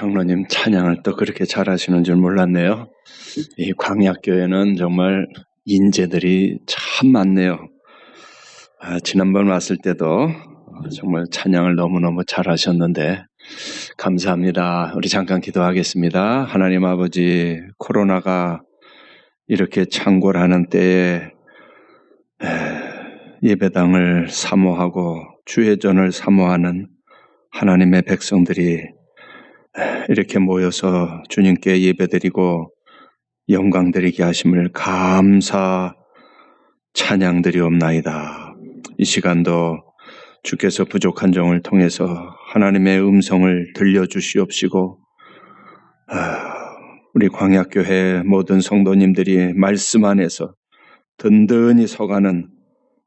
장로님 찬양을 또 그렇게 잘하시는 줄 몰랐네요. 이 광약교회는 정말 인재들이 참 많네요. 지난번 왔을 때도 정말 찬양을 너무너무 잘하셨는데 감사합니다. 우리 잠깐 기도하겠습니다. 하나님 아버지, 코로나가 이렇게 창궐하는 때에 예배당을 사모하고 주회전을 사모하는 하나님의 백성들이 이렇게 모여서 주님께 예배드리고 영광드리게 하심을 감사 찬양드리옵나이다. 이 시간도 주께서 부족한 종을 통해서 하나님의 음성을 들려주시옵시고 우리 광약교회 모든 성도님들이 말씀 안에서 든든히 서가는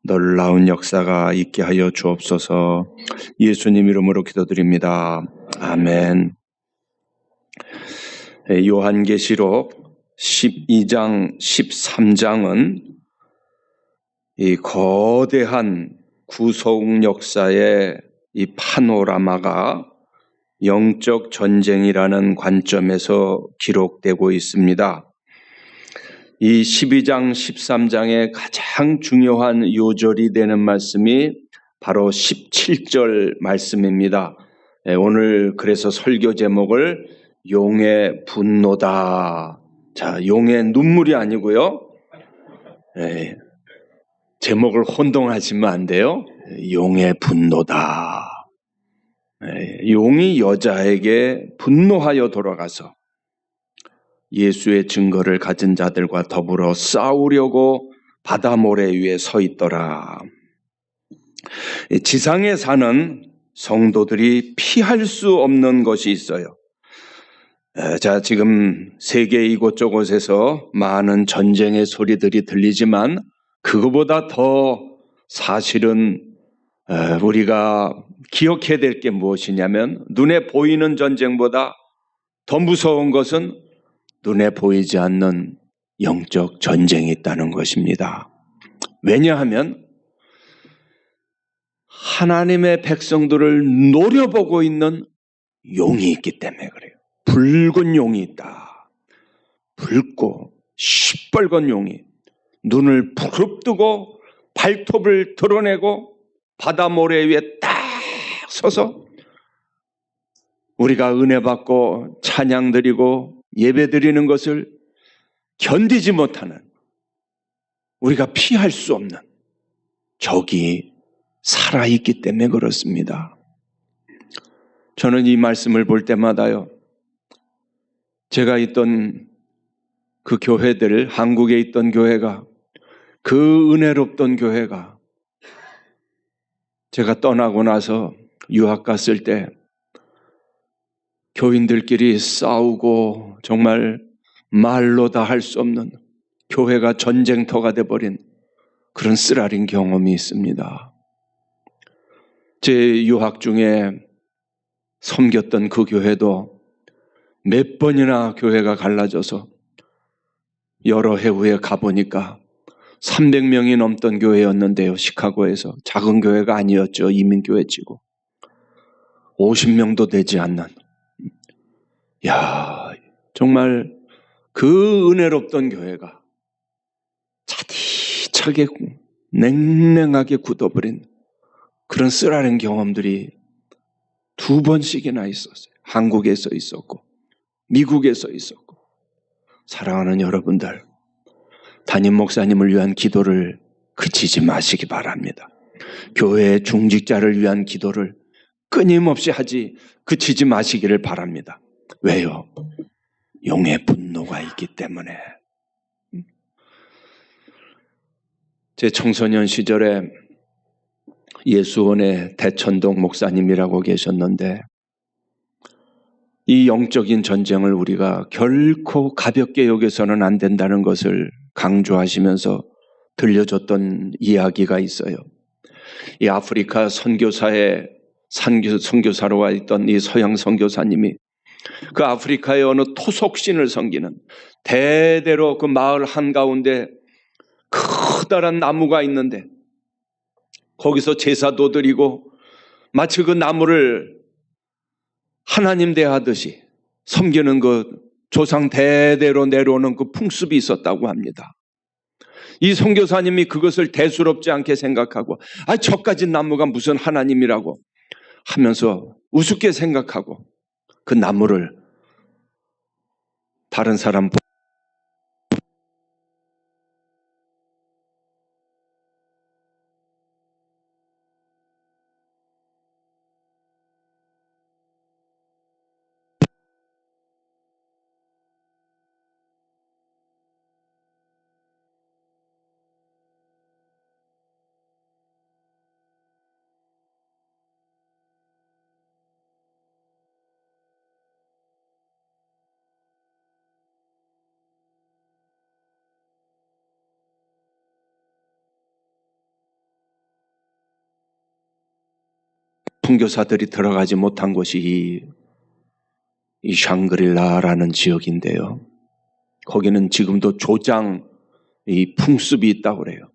놀라운 역사가 있게 하여 주옵소서. 예수님 이름으로 기도드립니다. 아멘. 요한계시록 12장, 13장은 이 거대한 구속 역사의 이 파노라마가 영적 전쟁이라는 관점에서 기록되고 있습니다. 이 12장, 13장의 가장 중요한 요절이 되는 말씀이 바로 17절 말씀입니다. 오늘 그래서 설교 제목을 용의 분노다. 자, 용의 눈물이 아니고요. 제목을 혼동하시면 안 돼요. 용의 분노다. 용이 여자에게 분노하여 돌아가서 예수의 증거를 가진 자들과 더불어 싸우려고 바다 모래 위에 서 있더라. 지상에 사는 성도들이 피할 수 없는 것이 있어요. 자, 지금 세계 이곳저곳에서 많은 전쟁의 소리들이 들리지만 그거보다 더 사실은 우리가 기억해야 될 게 무엇이냐면 눈에 보이는 전쟁보다 더 무서운 것은 눈에 보이지 않는 영적 전쟁이 있다는 것입니다. 왜냐하면 하나님의 백성들을 노려보고 있는 용이 있기 때문에 그래요. 붉은 용이 있다. 붉고 시뻘건 용이 눈을 부릅뜨고 발톱을 드러내고 바다 모래 위에 딱 서서 우리가 은혜 받고 찬양 드리고 예배 드리는 것을 견디지 못하는, 우리가 피할 수 없는 적이 살아있기 때문에 그렇습니다. 저는 이 말씀을 볼 때마다요, 제가 있던 그 교회들, 한국에 있던 교회가, 그 은혜롭던 교회가 제가 떠나고 나서 유학 갔을 때 교인들끼리 싸우고 정말 말로 다 할 수 없는 교회가 전쟁터가 돼버린 그런 쓰라린 경험이 있습니다. 제 유학 중에 섬겼던 그 교회도 몇 번이나 교회가 갈라져서 여러 해 후에 가보니까 300명이 넘던 교회였는데요. 시카고에서 작은 교회가 아니었죠. 이민교회치고 50명도 되지 않는, 정말 그 은혜롭던 교회가 차디차게 냉랭하게 굳어버린 그런 쓰라린 경험들이 2번씩이나 있었어요. 한국에서 있었고 미국에서 있었고. 사랑하는 여러분들, 담임 목사님을 위한 기도를 그치지 마시기 바랍니다. 교회의 중직자를 위한 기도를 끊임없이 그치지 마시기를 바랍니다. 왜요? 용의 분노가 있기 때문에. 제 청소년 시절에 예수원의 대천동 목사님이라고 계셨는데 이 영적인 전쟁을 우리가 결코 가볍게 여겨서는 안 된다는 것을 강조하시면서 들려줬던 이야기가 있어요. 이 아프리카 선교사로 와 있던 이 서양 선교사님이 그 아프리카의 어느 토속신을 섬기는, 대대로 그 마을 한가운데 커다란 나무가 있는데 거기서 제사도 드리고 마치 그 나무를 하나님 대하듯이 섬기는 그 조상 대대로 내려오는 그 풍습이 있었다고 합니다. 이 선교사님이 그것을 대수롭지 않게 생각하고 저까지 나무가 무슨 하나님이라고 하면서 우습게 생각하고 그 나무를 다른 사람 선교사들이 들어가지 못한 곳이 이 샹그릴라라는 지역인데요. 거기는 지금도 조장 이 풍습이 있다고 그래요.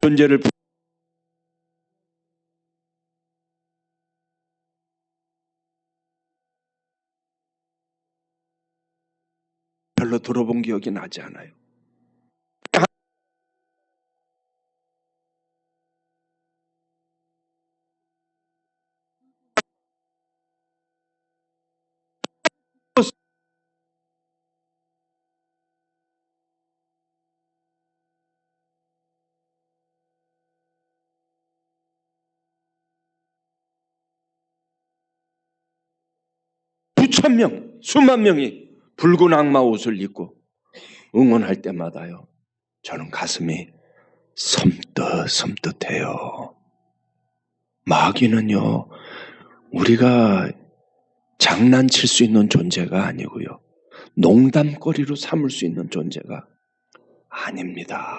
존재를 별로 들어본 기억이 나지 않아요. 수천 명, 수만 명이 붉은 악마 옷을 입고 응원할 때마다요, 저는 가슴이 섬뜩섬뜩해요. 마귀는요, 우리가 장난칠 수 있는 존재가 아니고요, 농담거리로 삼을 수 있는 존재가 아닙니다.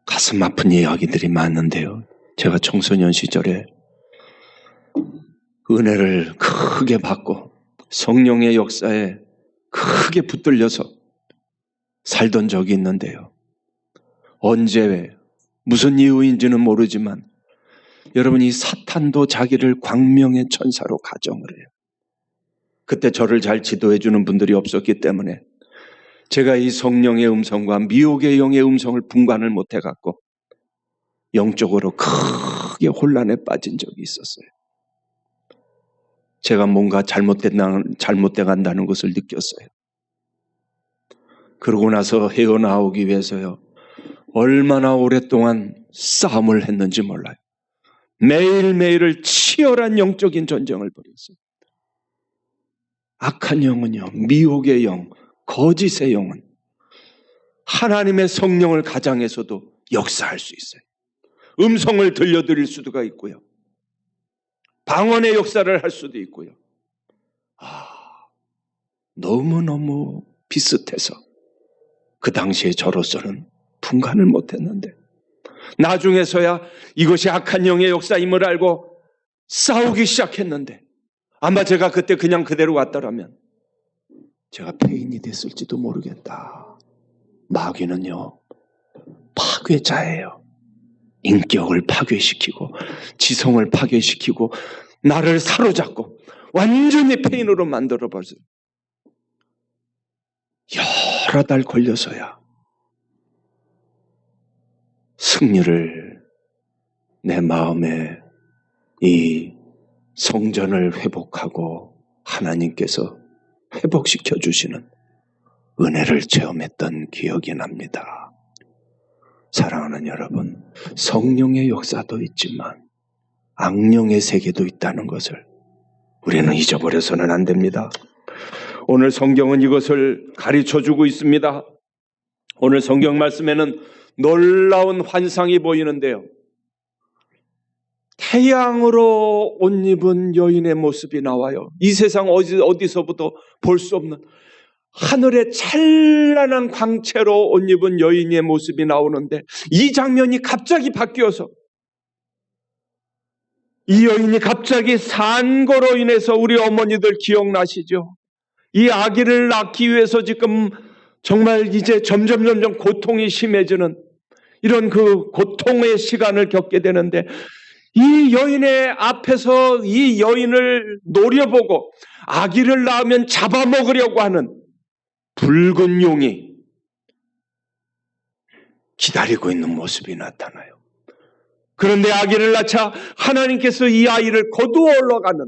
가슴 아픈 이야기들이 많은데요, 제가 청소년 시절에 은혜를 크게 받고 성령의 역사에 크게 붙들려서 살던 적이 있는데요, 언제 무슨 이유인지는 모르지만 여러분, 이 사탄도 자기를 광명의 천사로 가정을 해요. 그때 저를 잘 지도해 주는 분들이 없었기 때문에 제가 이 성령의 음성과 미혹의 영의 음성을 분간을 못해갖고 영적으로 크게 혼란에 빠진 적이 있었어요. 제가 뭔가 잘못돼 간다는 것을 느꼈어요. 그러고 나서 헤어나오기 위해서요, 얼마나 오랫동안 싸움을 했는지 몰라요. 매일매일을 치열한 영적인 전쟁을 벌였어요. 악한 영은요, 미혹의 영, 거짓의 영은 하나님의 성령을 가장해서도 역사할 수 있어요. 음성을 들려드릴 수도 있고요, 방언의 역사를 할 수도 있고요. 너무너무 비슷해서 그 당시에 저로서는 분간을 못했는데, 나중에서야 이것이 악한 영의 역사임을 알고 싸우기 시작했는데, 아마 제가 그때 그냥 그대로 왔더라면 제가 폐인이 됐을지도 모르겠다. 마귀는요, 파괴자예요. 인격을 파괴시키고 지성을 파괴시키고 나를 사로잡고 완전히 폐인으로 만들어버려요. 여러 달 걸려서야 승리를 내 마음에 이 성전을 회복하고 하나님께서 회복시켜 주시는 은혜를 체험했던 기억이 납니다. 사랑하는 여러분, 성령의 역사도 있지만 악령의 세계도 있다는 것을 우리는 잊어버려서는 안 됩니다. 오늘 성경은 이것을 가르쳐주고 있습니다. 오늘 성경 말씀에는 놀라운 환상이 보이는데요. 태양으로 옷 입은 여인의 모습이 나와요. 이 세상 어디서부터 볼 수 없는 하늘의 찬란한 광채로 옷 입은 여인의 모습이 나오는데, 이 장면이 갑자기 바뀌어서 이 여인이 갑자기 산거로 인해서, 우리 어머니들 기억나시죠? 이 아기를 낳기 위해서 지금 정말 이제 점점 고통이 심해지는 이런 그 고통의 시간을 겪게 되는데, 이 여인의 앞에서 이 여인을 노려보고 아기를 낳으면 잡아먹으려고 하는 붉은 용이 기다리고 있는 모습이 나타나요. 그런데 아기를 낳자 하나님께서 이 아이를 거두어 올라가는,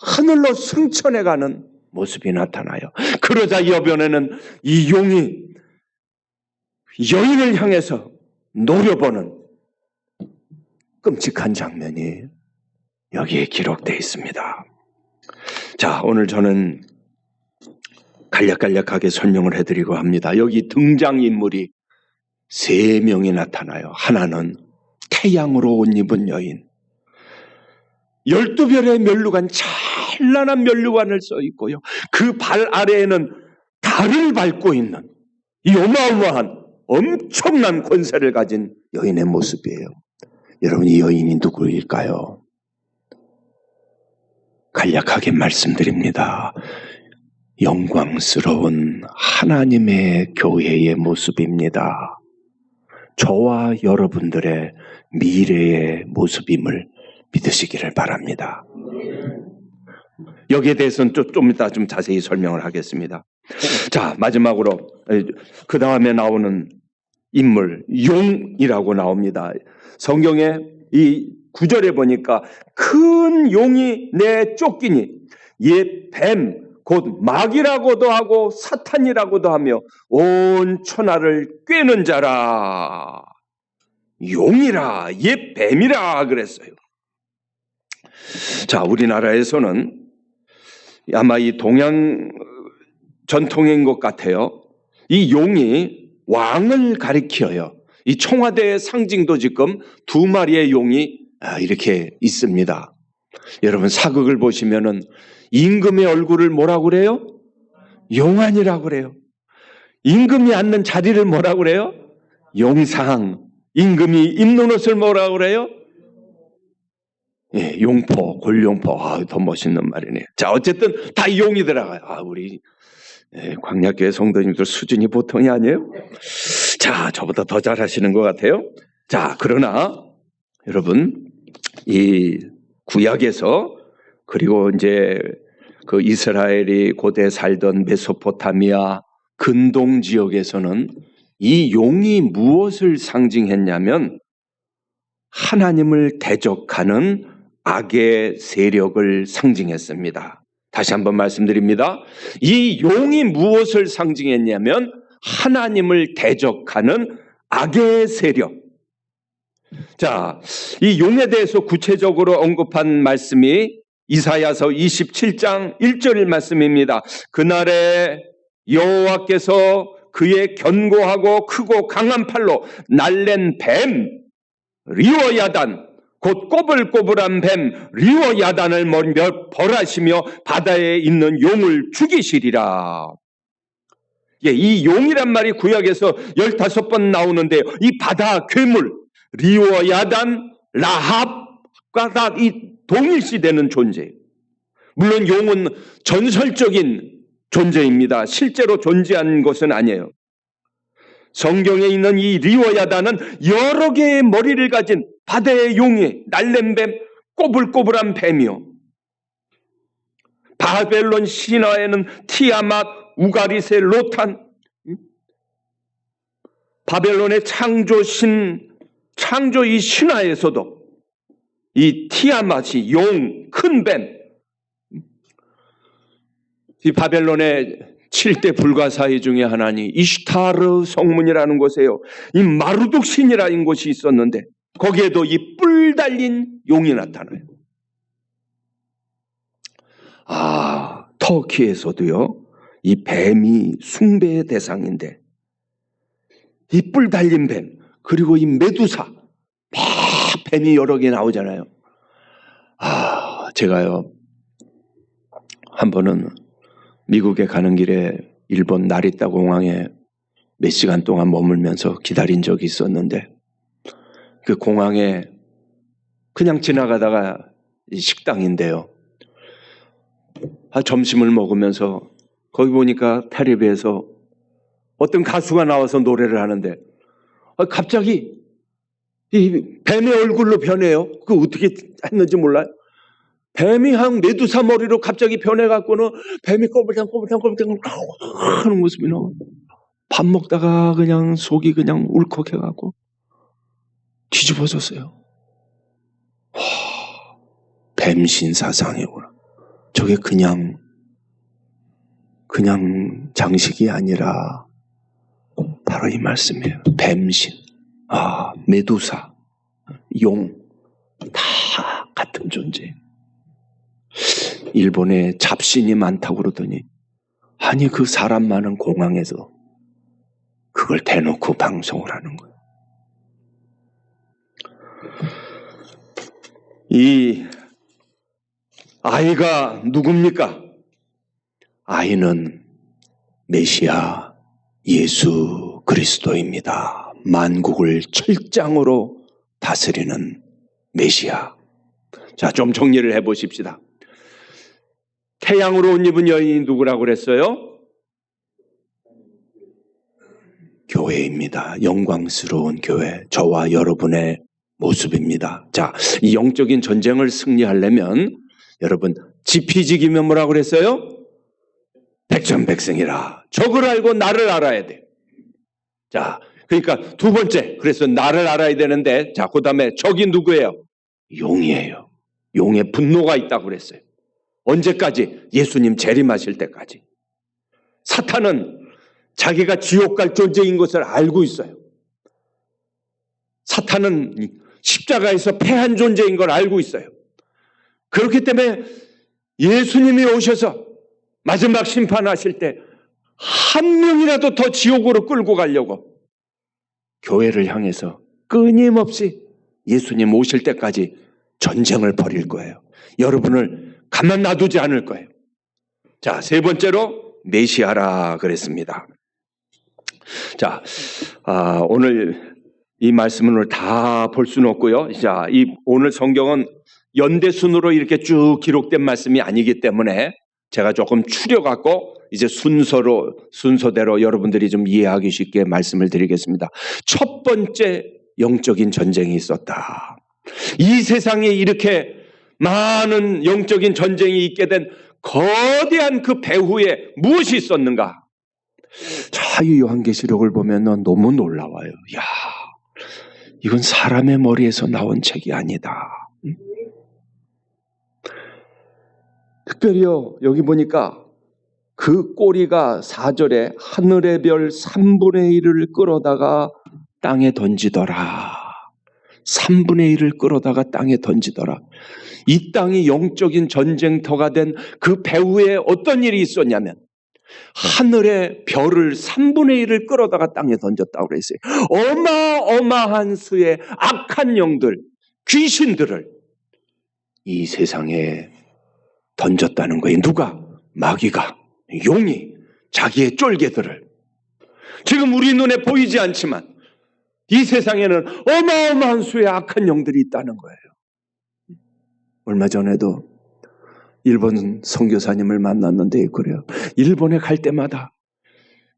하늘로 승천해가는 모습이 나타나요. 그러자 여변에는 이 용이 여인을 향해서 노려보는 끔찍한 장면이 여기에 기록되어 있습니다. 자, 오늘 저는 간략하게 설명을 해드리고 합니다. 여기 등장인물이 3명이 나타나요. 하나는 태양으로 옷 입은 여인, 12별의 면류관, 찬란한 면류관을 써 있고요. 그 발 아래에는 달을 밟고 있는 이 어마어마한 엄청난 권세를 가진 여인의 모습이에요. 여러분, 이 여인이 누구일까요? 간략하게 말씀드립니다. 영광스러운 하나님의 교회의 모습입니다. 저와 여러분들의 미래의 모습임을 믿으시기를 바랍니다. 여기에 대해서는 좀 이따 좀 자세히 설명을 하겠습니다. 자, 마지막으로 그 다음에 나오는 인물, 용이라고 나옵니다. 성경에 이 9절에 보니까 큰 용이 내 쫓기니 옛 뱀 곧 마귀라고도 하고 사탄이라고도 하며 온 천하를 꿰는 자라. 용이라, 옛 뱀이라 그랬어요. 자, 우리나라에서는 아마 이 동양 전통인 것 같아요. 이 용이 왕을 가리켜요. 이 청와대의 상징도 지금 2마리의 용이 이렇게 있습니다. 여러분, 사극을 보시면은 임금의 얼굴을 뭐라고 그래요? 용안이라고 그래요. 임금이 앉는 자리를 뭐라고 그래요? 용상. 임금이 입는 옷을 뭐라고 그래요? 예, 용포, 골용포. 더 멋있는 말이네요. 자, 어쨌든 다 용이 들어가요. 우리 광약교회 성도님들 수준이 보통이 아니에요? 자, 저보다 더 잘하시는 것 같아요. 자, 그러나 여러분, 이 구약에서, 그리고 이제 그 이스라엘이 고대 살던 메소포타미아 근동 지역에서는 이 용이 무엇을 상징했냐면 하나님을 대적하는 악의 세력을 상징했습니다. 다시 한번 말씀드립니다. 이 용이 무엇을 상징했냐면 하나님을 대적하는 악의 세력. 자, 이 용에 대해서 구체적으로 언급한 말씀이 이사야서 27장 1절 말씀입니다. 그날에 여호와께서 그의 견고하고 크고 강한 팔로 날랜 뱀 리워야단, 곧 꼬불꼬불한 뱀 리워야단을 벌하시며 바다에 있는 용을 죽이시리라. 예, 이 용이란 말이 구약에서 15번 나오는데요. 이 바다 괴물 리워야단, 라합과 다 이 동일시되는 존재. 물론 용은 전설적인 존재입니다. 실제로 존재한 것은 아니에요. 성경에 있는 이 리워야단은 여러 개의 머리를 가진 바다의 용이 날랜 뱀, 꼬불꼬불한 뱀이요. 바벨론 신화에는 티아맛, 우가리세, 로탄, 바벨론의 창조 이 신화에서도 이 티아맛이 용, 큰 뱀, 이 바벨론의 7대 불가사의 중에 하나니 이슈타르 성문이라는 곳에요. 이 마르둑 신이라는 곳이 있었는데 거기에도 이 뿔 달린 용이 나타나요. 터키에서도요. 이 뱀이 숭배의 대상인데 이 뿔 달린 뱀 그리고 이 메두사 뱀이 여러 개 나오잖아요. 제가요 한 번은 미국에 가는 길에 일본 나리타 공항에 몇 시간 동안 머물면서 기다린 적이 있었는데 그 공항에 그냥 지나가다가 식당인데요. 점심을 먹으면서 거기 보니까 텔레비에서 어떤 가수가 나와서 노래를 하는데 갑자기 이 뱀의 얼굴로 변해요. 그거 어떻게 했는지 몰라요. 뱀이 한 메두사 머리로 갑자기 변해갖고는 뱀이 꼬불탕 하는 모습이 나와요. 밥 먹다가 그냥 속이 그냥 울컥해갖고 뒤집어졌어요. 뱀신 사상이구나. 저게 그냥 장식이 아니라 바로 이 말씀이에요. 뱀신, 메두사, 용, 다 같은 존재. 일본에 잡신이 많다고 그러더니 아니 그 사람 많은 공항에서 그걸 대놓고 방송을 하는 거예요. 이 아이가 누굽니까? 아이는 메시아 예수 그리스도입니다. 만국을 철장으로 다스리는 메시아. 자, 좀 정리를 해보십시다. 태양으로 옷 입은 여인이 누구라고 그랬어요? 교회입니다. 영광스러운 교회. 저와 여러분의 모습입니다. 자, 이 영적인 전쟁을 승리하려면 여러분 지피지기면 뭐라고 그랬어요? 백전백승이라. 적을 알고 나를 알아야 돼. 자, 그러니까 두 번째, 그래서 나를 알아야 되는데, 자, 그 다음에 적이 누구예요? 용이에요. 용의 분노가 있다고 그랬어요. 언제까지? 예수님 재림하실 때까지. 사탄은 자기가 지옥 갈 존재인 것을 알고 있어요. 사탄은 십자가에서 패한 존재인 걸 알고 있어요. 그렇기 때문에 예수님이 오셔서 마지막 심판하실 때 한 명이라도 더 지옥으로 끌고 가려고 교회를 향해서 끊임없이 예수님 오실 때까지 전쟁을 벌일 거예요. 여러분을 가만 놔두지 않을 거예요. 자, 세 번째로 메시아라 그랬습니다. 자, 오늘 이 말씀을 다 볼 수는 없고요. 자, 오늘 성경은 연대순으로 이렇게 쭉 기록된 말씀이 아니기 때문에 제가 조금 추려갖고 이제 순서대로 여러분들이 좀 이해하기 쉽게 말씀을 드리겠습니다. 첫 번째 영적인 전쟁이 있었다. 이 세상에 이렇게 많은 영적인 전쟁이 있게 된 거대한 그 배후에 무엇이 있었는가? 자, 이 요한계시록을 보면 너무 놀라워요. 야, 이건 사람의 머리에서 나온 책이 아니다. 특별히요, 여기 보니까 그 꼬리가 4절에 하늘의 별 3분의 1을 끌어다가 땅에 던지더라. 3분의 1을 끌어다가 땅에 던지더라. 이 땅이 영적인 전쟁터가 된 그 배후에 어떤 일이 있었냐면 하늘의 별을 3분의 1을 끌어다가 땅에 던졌다고 그랬어요. 어마어마한 수의 악한 영들, 귀신들을 이 세상에 던졌다는 거예요. 누가? 마귀가, 용이 자기의 쫄개들을. 지금 우리 눈에 보이지 않지만 이 세상에는 어마어마한 수의 악한 영들이 있다는 거예요. 얼마 전에도 일본 선교사님을 만났는데 그래요. 일본에 갈 때마다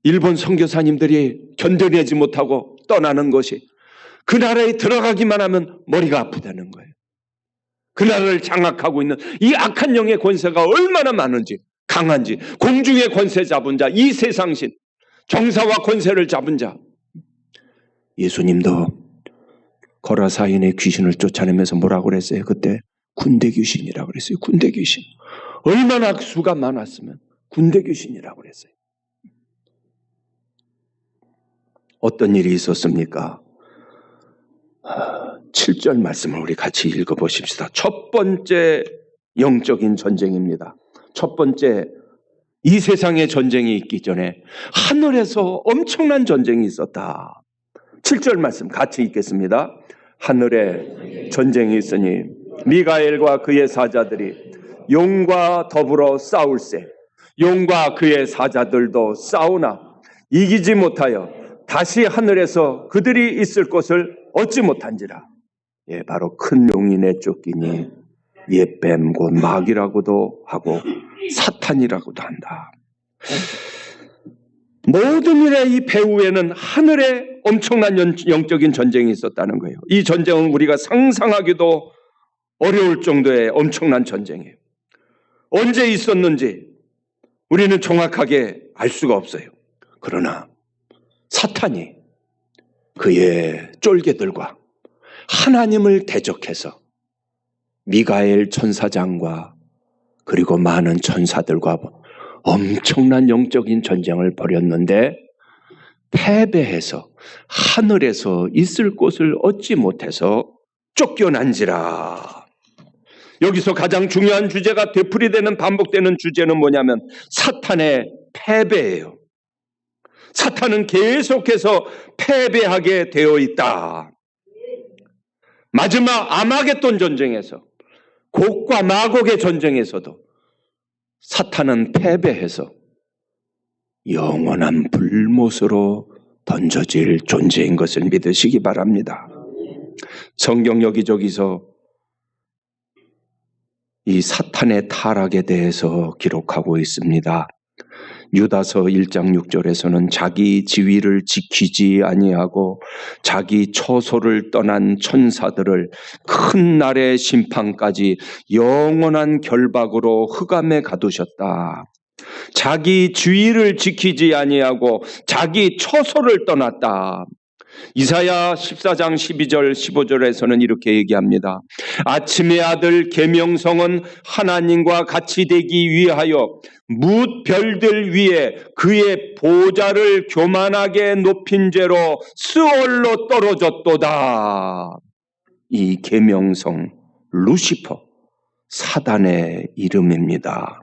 일본 선교사님들이 견뎌내지 못하고 떠나는 것이 그 나라에 들어가기만 하면 머리가 아프다는 거예요. 그 나라를 장악하고 있는 이 악한 영의 권세가 얼마나 많은지, 강한지, 공중의 권세 잡은 자, 이 세상신, 정사와 권세를 잡은 자, 예수님도 거라사인의 귀신을 쫓아내면서 뭐라고 그랬어요? 그때 군대 귀신이라고 그랬어요. 군대 귀신. 얼마나 수가 많았으면 군대 귀신이라고 그랬어요. 어떤 일이 있었습니까? 7절 말씀을 우리 같이 읽어보십시다. 첫 번째 영적인 전쟁입니다. 첫 번째, 이 세상의 전쟁이 있기 전에 하늘에서 엄청난 전쟁이 있었다. 7절 말씀 같이 읽겠습니다. 하늘에 전쟁이 있으니 미가엘과 그의 사자들이 용과 더불어 싸울세. 용과 그의 사자들도 싸우나 이기지 못하여 다시 하늘에서 그들이 있을 곳을 얻지 못한지라. 예, 바로 큰 용이 내쫓기니 옛뱀 곧 마귀라고도 하고 사탄이라고도 한다. 모든 일의 이 배후에는 하늘에 엄청난 영적인 전쟁이 있었다는 거예요. 이 전쟁은 우리가 상상하기도 어려울 정도의 엄청난 전쟁이에요. 언제 있었는지 우리는 정확하게 알 수가 없어요. 그러나 사탄이 그의 쫄개들과 하나님을 대적해서 미가엘 천사장과 그리고 많은 천사들과 엄청난 영적인 전쟁을 벌였는데 패배해서 하늘에서 있을 곳을 얻지 못해서 쫓겨난지라. 여기서 가장 중요한 주제가 되풀이되는 반복되는 주제는 뭐냐면 사탄의 패배예요. 사탄은 계속해서 패배하게 되어 있다. 마지막 아마겟돈 전쟁에서 곡과 마곡의 전쟁에서도 사탄은 패배해서 영원한 불못으로 던져질 존재인 것을 믿으시기 바랍니다. 성경 여기저기서 이 사탄의 타락에 대해서 기록하고 있습니다. 유다서 1장 6절에서는 자기 지위를 지키지 아니하고 자기 처소를 떠난 천사들을 큰 날의 심판까지 영원한 결박으로 흑암에 가두셨다. 자기 지위를 지키지 아니하고 자기 처소를 떠났다. 이사야 14장 12절 15절에서는 이렇게 얘기합니다. 아침의 아들 계명성은 하나님과 같이 되기 위하여 뭇 별들 위에 그의 보좌를 교만하게 높인 죄로 스올로 떨어졌도다. 이 계명성 루시퍼 사단의 이름입니다.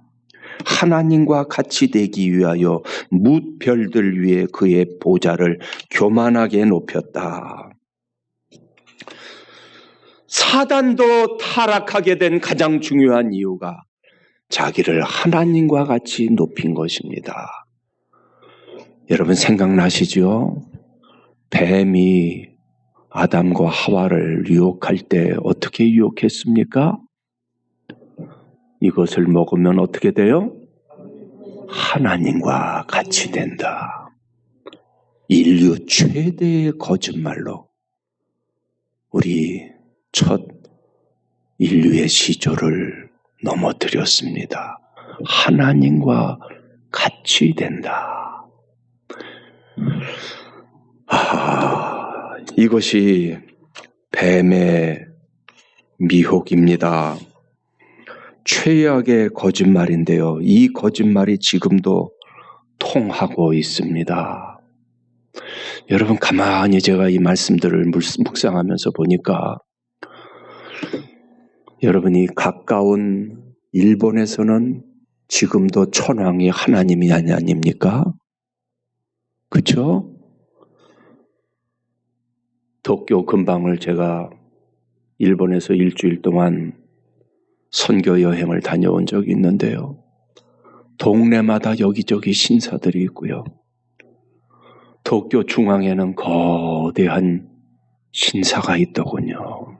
하나님과 같이 되기 위하여 뭇 별들 위에 그의 보좌를 교만하게 높였다. 사단도 타락하게 된 가장 중요한 이유가 자기를 하나님과 같이 높인 것입니다. 여러분 생각나시죠? 뱀이 아담과 하와를 유혹할 때 어떻게 유혹했습니까? 이것을 먹으면 어떻게 돼요? 하나님과 같이 된다. 인류 최대의 거짓말로 우리 첫 인류의 시조를 넘어뜨렸습니다. 하나님과 같이 된다. 이것이 뱀의 미혹입니다. 최악의 거짓말인데요. 이 거짓말이 지금도 통하고 있습니다. 여러분 가만히 제가 이 말씀들을 묵상하면서 보니까 여러분이 가까운 일본에서는 지금도 천황이 하나님이 아닙니까? 그렇죠? 도쿄 근방을 제가 일본에서 일주일 동안 선교 여행을 다녀온 적이 있는데요. 동네마다 여기저기 신사들이 있고요. 도쿄 중앙에는 거대한 신사가 있더군요.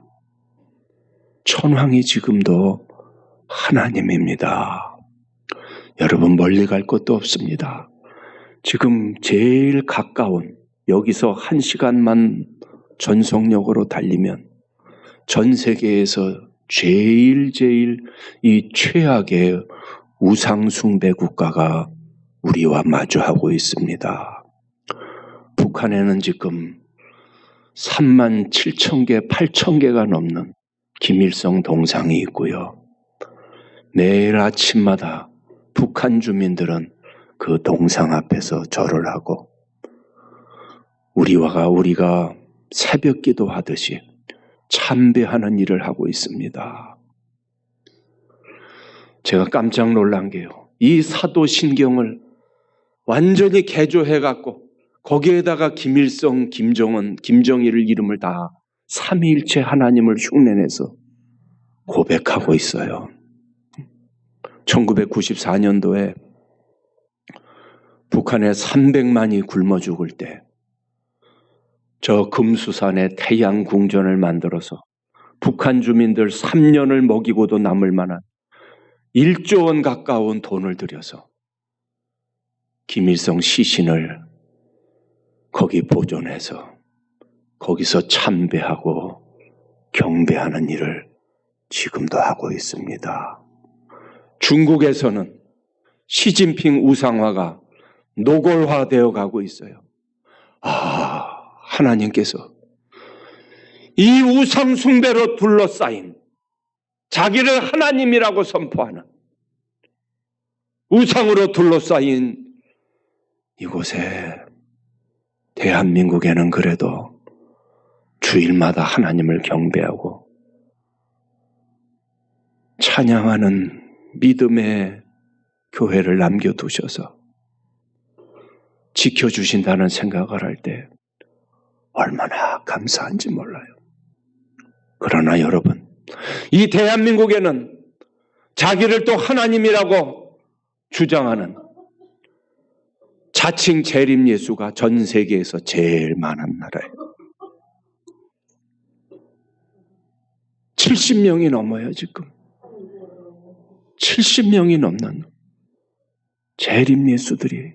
천황이 지금도 하나님입니다. 여러분 멀리 갈 것도 없습니다. 지금 제일 가까운 여기서 1시간만 전속력으로 달리면 전 세계에서 제일 이 최악의 우상숭배 국가가 우리와 마주하고 있습니다. 북한에는 지금 37,000개, 8,000개가 넘는 김일성 동상이 있고요. 매일 아침마다 북한 주민들은 그 동상 앞에서 절을 하고 우리가 새벽 기도하듯이 참배하는 일을 하고 있습니다. 제가 깜짝 놀란 게요. 이 사도신경을 완전히 개조해갖고 거기에다가 김일성, 김정은, 김정일을 이름을 다 삼위일체 하나님을 흉내내서 고백하고 있어요. 1994년도에 북한에 300만이 굶어 죽을 때 저 금수산에 태양궁전을 만들어서 북한 주민들 3년을 먹이고도 남을 만한 1조 원 가까운 돈을 들여서 김일성 시신을 거기 보존해서 거기서 참배하고 경배하는 일을 지금도 하고 있습니다. 중국에서는 시진핑 우상화가 노골화되어 가고 있어요. 하나님께서 이 우상 숭배로 둘러싸인 자기를 하나님이라고 선포하는 우상으로 둘러싸인 이곳에 대한민국에는 그래도 주일마다 하나님을 경배하고 찬양하는 믿음의 교회를 남겨두셔서 지켜주신다는 생각을 할 때 얼마나 감사한지 몰라요. 그러나 여러분, 이 대한민국에는 자기를 또 하나님이라고 주장하는 자칭 재림 예수가 전 세계에서 제일 많은 나라예요. 70명이 넘어요, 지금. 70명이 넘는 재림 예수들이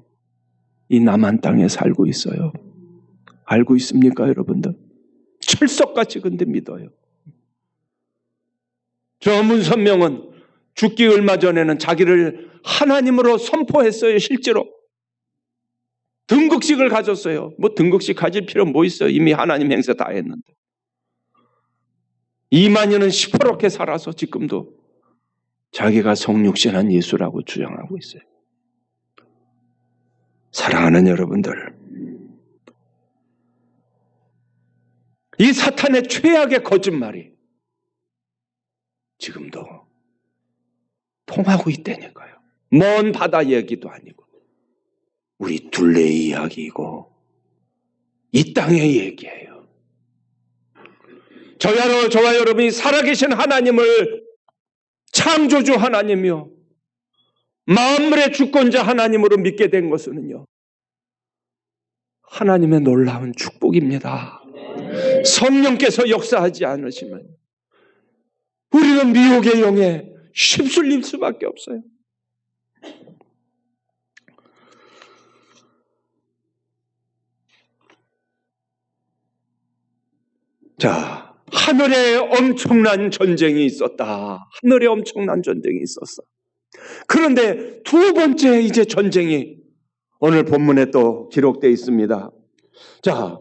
이 남한 땅에 살고 있어요. 알고 있습니까, 여러분들? 철석같이 근데 믿어요. 저 문선명은 죽기 얼마 전에는 자기를 하나님으로 선포했어요, 실제로. 등극식을 가졌어요. 뭐 등극식 가질 필요 뭐 있어요? 이미 하나님 행사 다 했는데. 이만희는 시퍼렇게 살아서 지금도 자기가 성육신한 예수라고 주장하고 있어요. 사랑하는 여러분들, 이 사탄의 최악의 거짓말이 지금도 통하고 있다니까요. 먼 바다 얘기도 아니고 우리 둘레의 이야기이고 이 땅의 얘기예요. 저와 여러분이 살아계신 하나님을 창조주 하나님이요 만물의 주권자 하나님으로 믿게 된 것은요 하나님의 놀라운 축복입니다. 성령께서 역사하지 않으시면 우리는 미혹의 영에 휩쓸릴 수밖에 없어요. 자, 하늘에 엄청난 전쟁이 있었다. 하늘에 엄청난 전쟁이 있었어. 그런데 두 번째 이제 전쟁이 오늘 본문에 또 기록되어 있습니다. 자,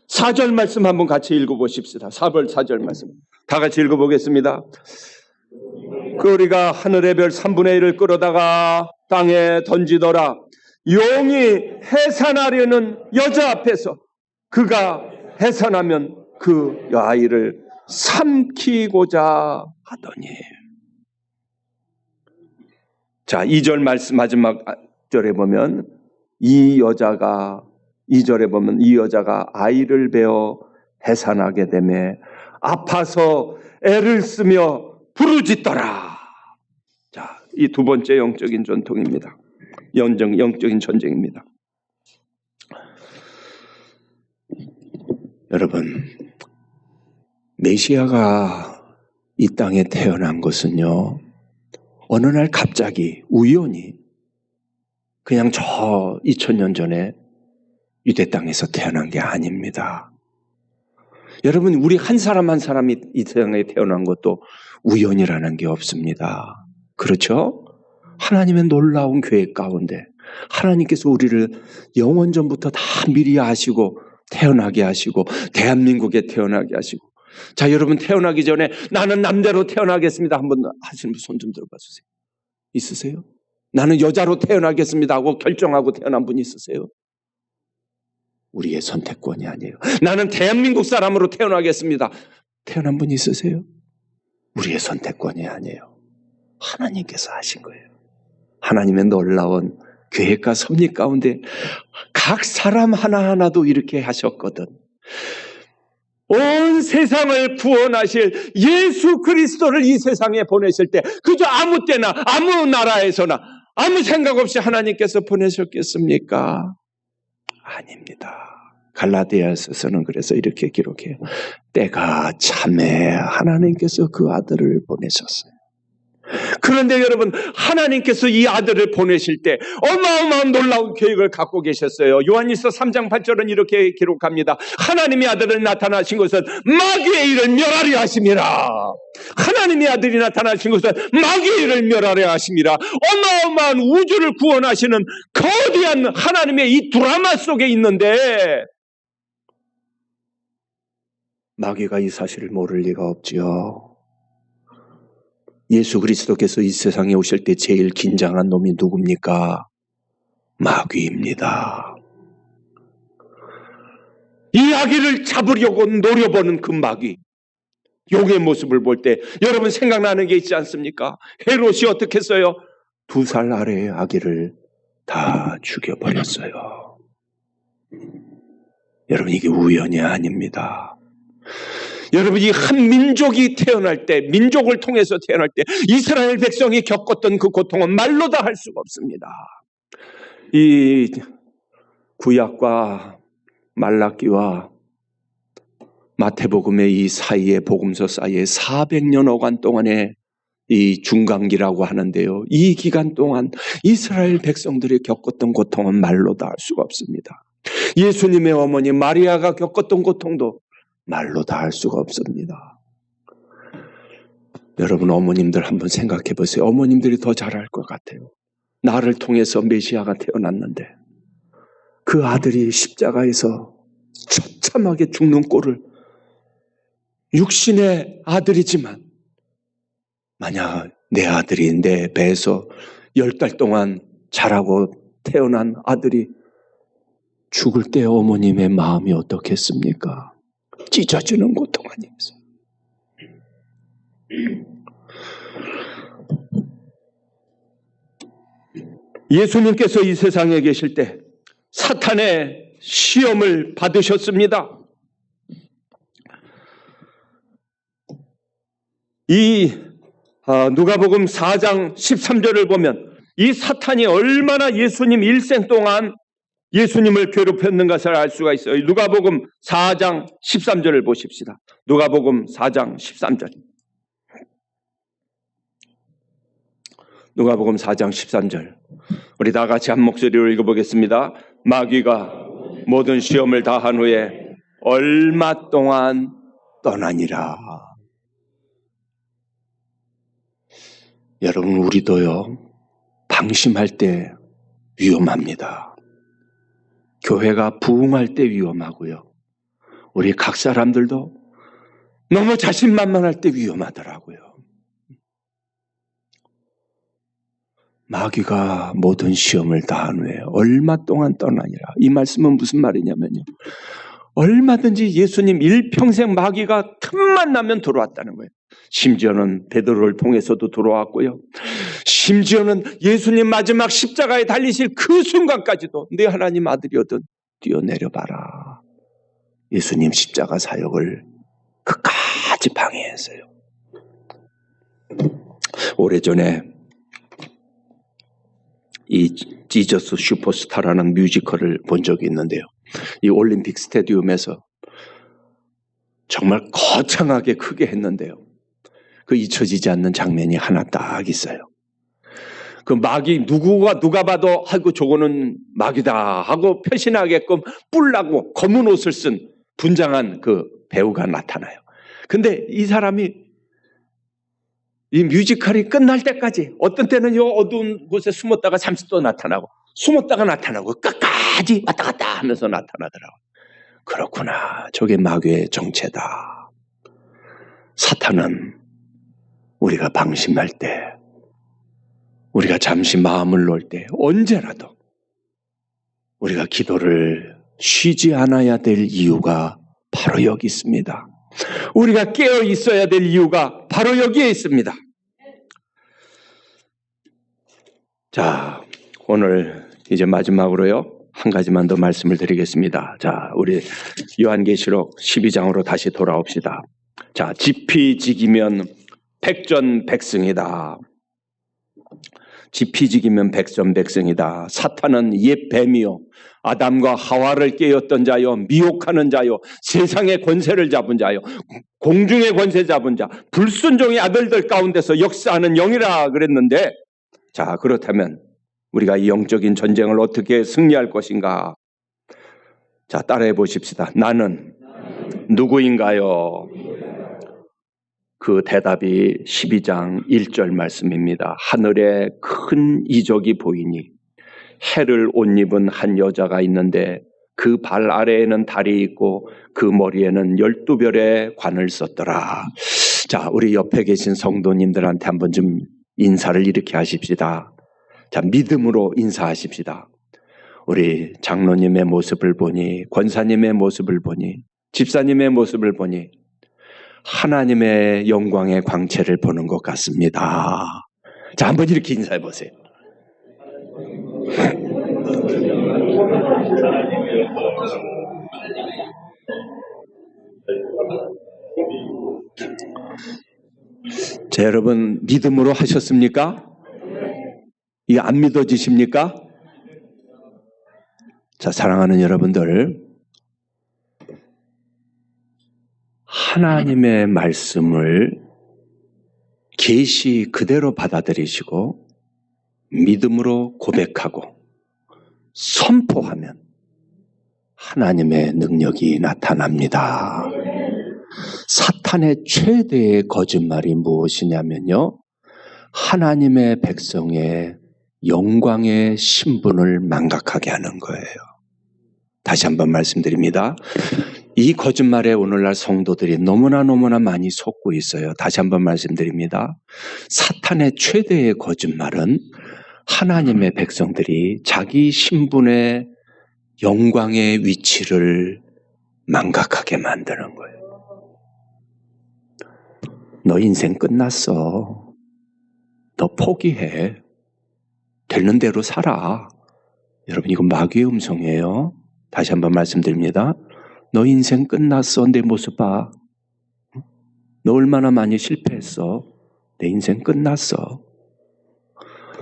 4절 말씀 한번 같이 읽어보십시다. 4절 말씀. 다 같이 읽어보겠습니다. 우리가 하늘의 별 3분의 1을 끌어다가 땅에 던지더라. 용이 해산하려는 여자 앞에서 그가 해산하면 그 아이를 삼키고자 하더니. 자, 2절 말씀 마지막 절에 보면 이 여자가 아이를 베어 해산하게 되매 아파서 애를 쓰며 부르짖더라. 자, 이 두 번째 영적인 전통입니다. 영적인 전쟁입니다. 여러분, 메시아가 이 땅에 태어난 것은요, 어느 날 갑자기 우연히 그냥 저 2000년 전에 유대 땅에서 태어난 게 아닙니다. 여러분, 우리 한 사람 한 사람이 이 세상에 태어난 것도 우연이라는 게 없습니다. 그렇죠? 하나님의 놀라운 계획 가운데 하나님께서 우리를 영원전부터 다 미리 아시고 태어나게 하시고 대한민국에 태어나게 하시고. 자, 여러분 태어나기 전에 나는 남자로 태어나겠습니다 한번 하시는 분 손 좀 들어봐 주세요. 있으세요? 나는 여자로 태어나겠습니다 하고 결정하고 태어난 분 있으세요? 우리의 선택권이 아니에요. 나는 대한민국 사람으로 태어나겠습니다. 태어난 분 있으세요? 우리의 선택권이 아니에요. 하나님께서 하신 거예요. 하나님의 놀라운 계획과 섭리 가운데 각 사람 하나하나도 이렇게 하셨거든. 온 세상을 구원하실 예수 그리스도를 이 세상에 보내실 때 그저 아무 때나 아무 나라에서나 아무 생각 없이 하나님께서 보내셨겠습니까? 아닙니다. 갈라디아서는 그래서 이렇게 기록해요. 때가 참에 하나님께서 그 아들을 보내셨어요. 그런데 여러분, 하나님께서 이 아들을 보내실 때 어마어마한 놀라운 계획을 갖고 계셨어요. 요한일서 3장 8절은 이렇게 기록합니다. 하나님의 아들을 나타나신 것은 마귀의 일을 멸하려 하심이라. 하나님의 아들이 나타나신 것은 마귀의 일을 멸하려 하심이라. 어마어마한 우주를 구원하시는 거대한 하나님의 이 드라마 속에 있는데 마귀가 이 사실을 모를 리가 없지요. 예수 그리스도께서 이 세상에 오실 때 제일 긴장한 놈이 누굽니까? 마귀입니다. 이 아기를 잡으려고 노려보는 그 마귀. 용의 모습을 볼 때 여러분 생각나는 게 있지 않습니까? 헤롯이 어떻게 했어요? 2살 아래의 아기를 다 죽여버렸어요. 여러분 이게 우연이 아닙니다. 여러분 이 한 민족이 태어날 때, 민족을 통해서 태어날 때 이스라엘 백성이 겪었던 그 고통은 말로 다 할 수가 없습니다. 이 구약과 말라기와 마태복음의 이 사이에, 복음서 사이에 400년여간 동안의 이 중간기라고 하는데요. 이 기간 동안 이스라엘 백성들이 겪었던 고통은 말로 다 할 수가 없습니다. 예수님의 어머니 마리아가 겪었던 고통도 말로 다 할 수가 없습니다. 여러분 어머님들 한번 생각해 보세요. 어머님들이 더 잘 알 것 같아요. 나를 통해서 메시아가 태어났는데 그 아들이 십자가에서 처참하게 죽는 꼴을 육신의 아들이지만 만약 내 아들이 내 배에서 10달 동안 자라고 태어난 아들이 죽을 때 어머님의 마음이 어떻겠습니까? 찢어지는 고통 아니겠어요? 예수님께서 이 세상에 계실 때 사탄의 시험을 받으셨습니다. 이 누가복음 4장 13절을 보면 이 사탄이 얼마나 예수님 일생 동안 예수님을 괴롭혔는 것을 알 수가 있어요. 누가복음 4장 13절을 보십시다. 누가복음 4장 13절. 누가복음 4장 13절. 우리 다 같이 한 목소리로 읽어보겠습니다. 마귀가 모든 시험을 다한 후에 얼마 동안 떠나니라. 여러분 우리도요 방심할 때 위험합니다. 교회가 부흥할 때 위험하고요. 우리 각 사람들도 너무 자신만만할 때 위험하더라고요. 마귀가 모든 시험을 다한 후에 얼마 동안 떠나니라. 이 말씀은 무슨 말이냐면요. 얼마든지 예수님 일평생 마귀가 틈만 나면 들어왔다는 거예요. 심지어는 베드로를 통해서도 들어왔고요. 심지어는 예수님 마지막 십자가에 달리실 그 순간까지도 네 하나님 아들이거든 뛰어내려봐라. 예수님 십자가 사역을 끝까지 방해했어요. 오래전에 이 지저스 슈퍼스타라는 뮤지컬을 본 적이 있는데요. 이 올림픽 스테디움에서 정말 거창하게 크게 했는데요. 그 잊혀지지 않는 장면이 하나 딱 있어요. 그 마귀 누가 봐도 아이고 저거는 마귀다 하고 표신하게끔 뿔나고 검은 옷을 쓴 분장한 그 배우가 나타나요. 근데 이 사람이 이 뮤지컬이 끝날 때까지 어떤 때는 요 어두운 곳에 숨었다가 잠시 또 나타나고 숨었다가 나타나고 끝까지 왔다 갔다 하면서 나타나더라고요. 그렇구나. 저게 마귀의 정체다. 사탄은 우리가 방심할 때, 우리가 잠시 마음을 놓을 때 언제라도 우리가 기도를 쉬지 않아야 될 이유가 바로 여기 있습니다. 우리가 깨어 있어야 될 이유가 바로 여기에 있습니다. 자, 오늘 이제 마지막으로요. 한 가지만 더 말씀을 드리겠습니다. 자, 우리 요한계시록 12장으로 다시 돌아옵시다. 자, 지피지기면 백전백승이다. 지피지기면 백전백승이다. 사탄은 옛 뱀이요, 아담과 하와를 깨었던 자요, 미혹하는 자요, 세상의 권세를 잡은 자요, 공중의 권세 잡은 자, 불순종의 아들들 가운데서 역사하는 영이라 그랬는데, 자, 그렇다면 우리가 이 영적인 전쟁을 어떻게 승리할 것인가? 자, 따라해 보십시다. 나는 누구인가요? 그 대답이 12장 1절 말씀입니다. 하늘에 큰 이적이 보이니 해를 옷 입은 한 여자가 있는데 그 발 아래에는 달이 있고 그 머리에는 12별의 관을 썼더라. 자, 우리 옆에 계신 성도님들한테 한번 좀 인사를 이렇게 하십시다. 자, 믿음으로 인사하십시다. 우리 장로님의 모습을 보니, 권사님의 모습을 보니, 집사님의 모습을 보니 하나님의 영광의 광채를 보는 것 같습니다. 자, 한번 이렇게 인사해 보세요. 자, 여러분 믿음으로 하셨습니까? 이 안 믿어지십니까? 자, 사랑하는 여러분들, 하나님의 말씀을 계시 그대로 받아들이시고 믿음으로 고백하고 선포하면 하나님의 능력이 나타납니다. 사탄의 최대의 거짓말이 무엇이냐면요, 하나님의 백성의 영광의 신분을 망각하게 하는 거예요. 다시 한번 말씀드립니다. 이 거짓말에 오늘날 성도들이 너무나 많이 속고 있어요. 다시 한번 말씀드립니다. 사탄의 최대의 거짓말은 하나님의 백성들이 자기 신분의 영광의 위치를 망각하게 만드는 거예요. 너 인생 끝났어. 너 포기해. 되는 대로 살아. 여러분, 이건 마귀의 음성이에요. 다시 한번 말씀드립니다. 너 인생 끝났어. 내 모습 봐. 너 얼마나 많이 실패했어. 내 인생 끝났어.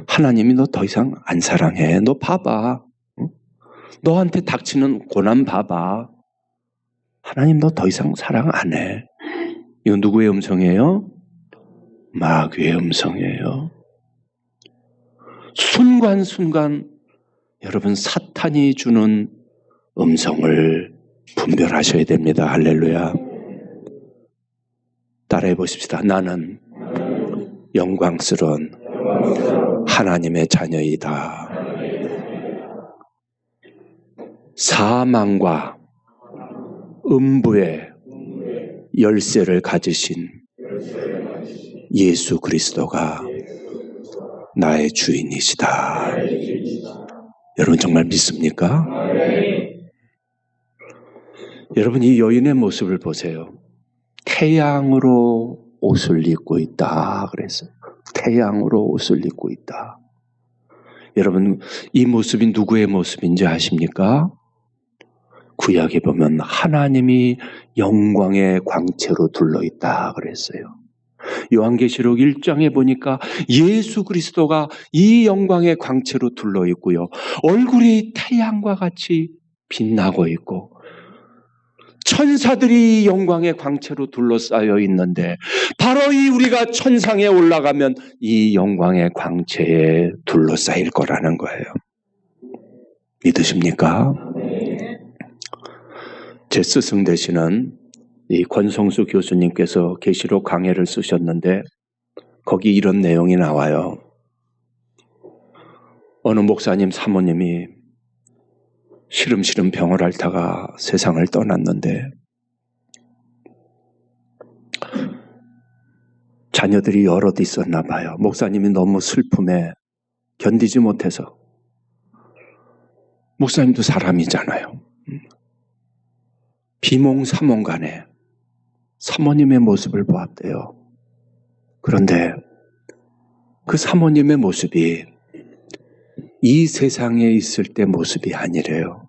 하나님이 너 더 이상 안 사랑해. 너 봐봐. 너한테 닥치는 고난 봐봐. 하나님 너 더 이상 사랑 안 해. 이건 누구의 음성이에요? 마귀의 음성이에요. 순간순간 여러분 사탄이 주는 음성을 분별하셔야 됩니다. 할렐루야. 따라해 보십시다. 나는 영광스러운 하나님의 자녀이다. 사망과 음부의 열쇠를 가지신 예수 그리스도가 나의 주인이시다. 여러분 정말 믿습니까? 여러분 이 여인의 모습을 보세요. 태양으로 옷을 입고 있다 그랬어요. 태양으로 옷을 입고 있다. 여러분 이 모습이 누구의 모습인지 아십니까? 구약에 보면 하나님이 영광의 광채로 둘러있다 그랬어요. 요한계시록 1장에 보니까 예수 그리스도가 이 영광의 광채로 둘러있고요. 얼굴이 태양과 같이 빛나고 있고 천사들이 영광의 광채로 둘러싸여 있는데 바로 이 우리가 천상에 올라가면 이 영광의 광채에 둘러싸일 거라는 거예요. 믿으십니까? 제 스승 되시는 이 권성수 교수님께서 계시록 강해를 쓰셨는데 거기 이런 내용이 나와요. 어느 목사님 사모님이 시름시름 병을 앓다가 세상을 떠났는데 자녀들이 여럿 있었나 봐요. 목사님이 너무 슬픔에 견디지 못해서. 목사님도 사람이잖아요. 비몽사몽간에 사모님의 모습을 보았대요. 그런데 그 사모님의 모습이 이 세상에 있을 때 모습이 아니래요.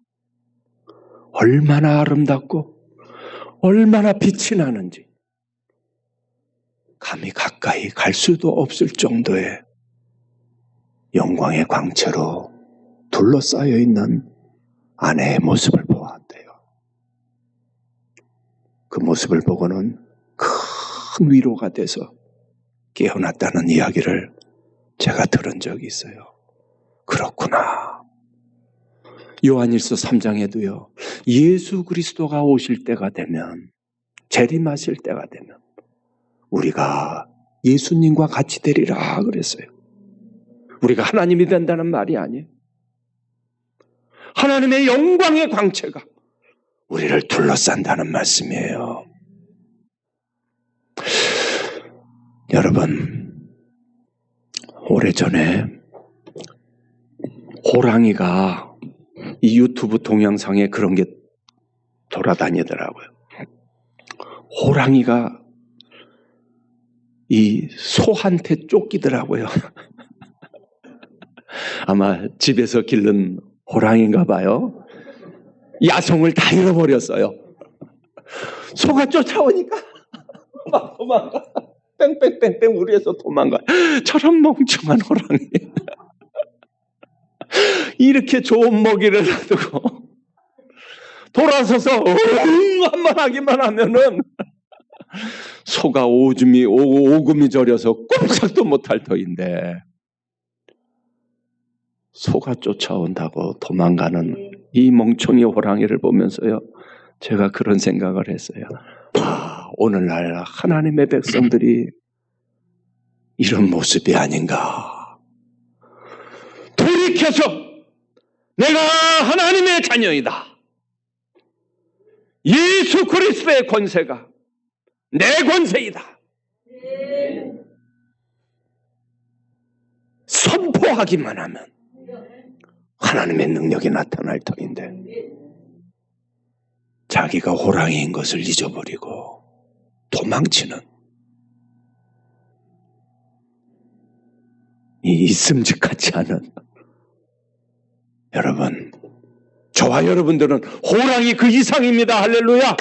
얼마나 아름답고 얼마나 빛이 나는지 감히 가까이 갈 수도 없을 정도의 영광의 광채로 둘러싸여 있는 아내의 모습을 보았대요. 그 모습을 보고는 큰 위로가 돼서 깨어났다는 이야기를 제가 들은 적이 있어요. 그렇구나. 요한일서 3장에도요. 예수 그리스도가 오실 때가 되면, 재림하실 때가 되면 우리가 예수님과 같이 되리라 그랬어요. 우리가 하나님이 된다는 말이 아니에요. 하나님의 영광의 광채가 우리를 둘러싼다는 말씀이에요. 여러분, 오래전에 호랑이가 이 유튜브 동영상에 그런 게 돌아다니더라고요. 호랑이가 이 소한테 쫓기더라고요. 아마 집에서 기른 호랑이인가 봐요. 야성을 다 잃어버렸어요. 소가 쫓아오니까 막 도망가. 뺑뺑뺑뺑 우리에서 도망가. 저런 멍청한 호랑이. 이렇게 좋은 먹이를 놔두고 돌아서서 한번 하기만 하면은 소가 오금이 저려서 꼼짝도 못할 터인데 소가 쫓아온다고 도망가는 이 멍청이 호랑이를 보면서요, 제가 그런 생각을 했어요. 오늘날 하나님의 백성들이 이런 모습이 아닌가. 돌이켜서 내가 하나님의 자녀이다. 예수 그리스도의 권세가 내 권세이다. 선포하기만 하면 하나님의 능력이 나타날 터인데 자기가 호랑이인 것을 잊어버리고 도망치는 이 있음직하지 않은, 여러분, 저와 여러분들은 호랑이 그 이상입니다. 할렐루야.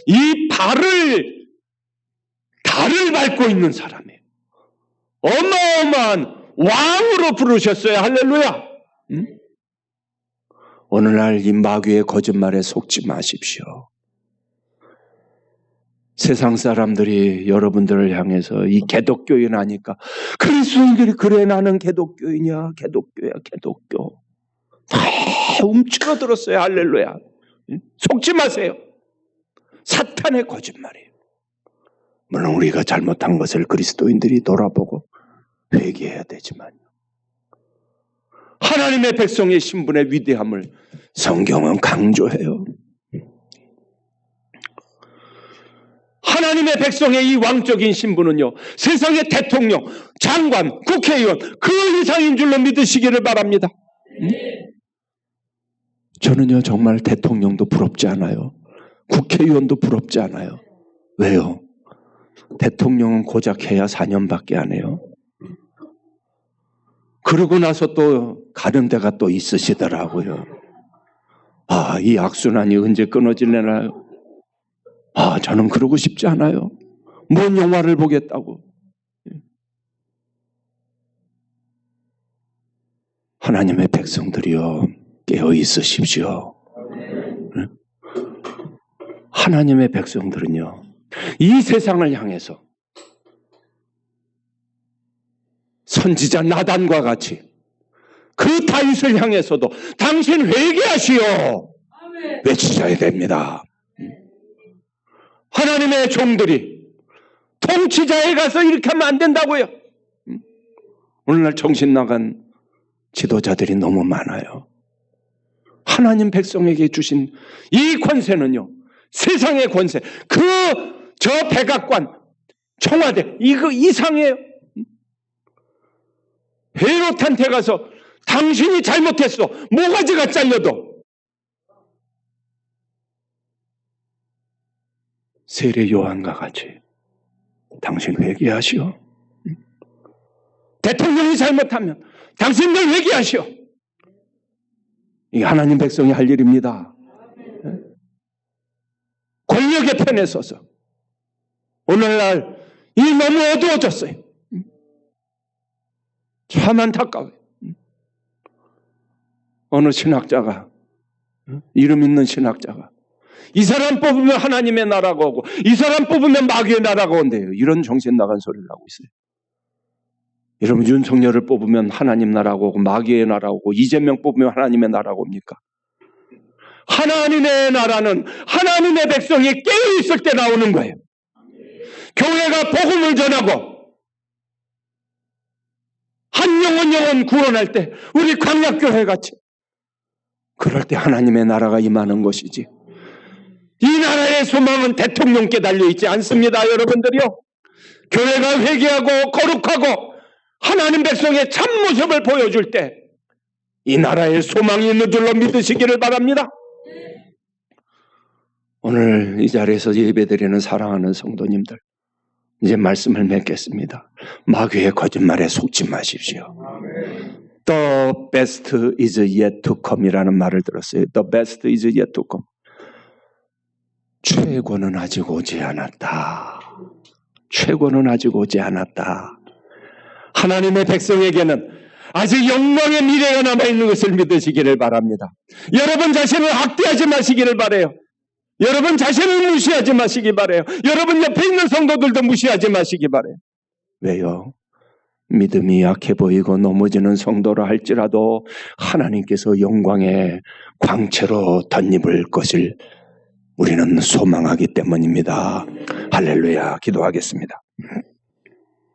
이 달을 밟고 있는 사람이에요. 어마어마한 왕으로 부르셨어요. 할렐루야. 오늘날 이 마귀의 거짓말에 속지 마십시오. 세상 사람들이 여러분들을 향해서 이 개독교인 하니까 그리스도인들이 그래 나는 개독교인이야. 개독교야. 개독교. 다 움츠러들었어요. 할렐루야. 속지 마세요. 사탄의 거짓말이에요. 물론 우리가 잘못한 것을 그리스도인들이 돌아보고 회개해야 되지만 하나님의 백성의 신분의 위대함을 성경은 강조해요. 하나님의 백성의 이 왕적인 신분은요, 세상의 대통령, 장관, 국회의원 그 이상인 줄로 믿으시기를 바랍니다. 저는요 정말 대통령도 부럽지 않아요. 국회의원도 부럽지 않아요. 왜요? 대통령은 고작 해야 4년밖에 안 해요. 그러고 나서 또 가는 데가 또 있으시더라고요. 이 악순환이 언제 끊어질래나요? 저는 그러고 싶지 않아요. 뭔 영화를 보겠다고. 하나님의 백성들이요, 깨어 있으십시오. 하나님의 백성들은요, 이 세상을 향해서 선지자 나단과 같이 그 다윗을 향해서도 당신 회개하시오 외치셔야 됩니다. 하나님의 종들이 통치자에 가서 이렇게 하면 안 된다고요. 오늘날 정신 나간 지도자들이 너무 많아요. 하나님 백성에게 주신 이 권세는요, 세상의 권세, 저 백악관, 청와대, 이거 이상해요. 헤롯한테 가서 당신이 잘못했어, 모가지가 잘려도 세례 요한과 같이 당신 회개하시오. 대통령이 잘못하면 당신들 회개하시오. 이게 하나님 백성이 할 일입니다. 권력의 편에 서서. 오늘날 이 너무 어두워졌어요. 참 안타까워요. 어느 신학자가, 이름 있는 신학자가, 이 사람 뽑으면 하나님의 나라가 오고 이 사람 뽑으면 마귀의 나라가 온대요. 이런 정신 나간 소리를 하고 있어요. 여러분, 윤석열을 뽑으면 하나님 나라가 오고 마귀의 나라가 오고 이재명 뽑으면 하나님의 나라가 옵니까? 하나님의 나라는 하나님의 백성이 깨어있을 때 나오는 거예요. 교회가 복음을 전하고 한 영혼 구원할 때, 우리 광약교회 같이, 그럴 때 하나님의 나라가 임하는 것이지. 이 나라의 소망은 대통령께 달려있지 않습니다. 여러분들이요, 교회가 회개하고 거룩하고 하나님 백성의 참모습을 보여줄 때 이 나라의 소망이 있는 줄로 믿으시기를 바랍니다. 오늘 이 자리에서 예배드리는 사랑하는 성도님들, 이제 말씀을 맺겠습니다. 마귀의 거짓말에 속지 마십시오. The best is yet to come 이라는 말을 들었어요. The best is yet to come. 최고는 아직 오지 않았다. 최고는 아직 오지 않았다. 하나님의 백성에게는 아직 영광의 미래가 남아있는 것을 믿으시기를 바랍니다. 여러분 자신을 학대하지 마시기를 바라요. 여러분 자신을 무시하지 마시기 바라요. 여러분 옆에 있는 성도들도 무시하지 마시기 바라요. 왜요? 믿음이 약해 보이고 넘어지는 성도라 할지라도 하나님께서 영광의 광채로 덧입을 것을 우리는 소망하기 때문입니다. 할렐루야. 기도하겠습니다.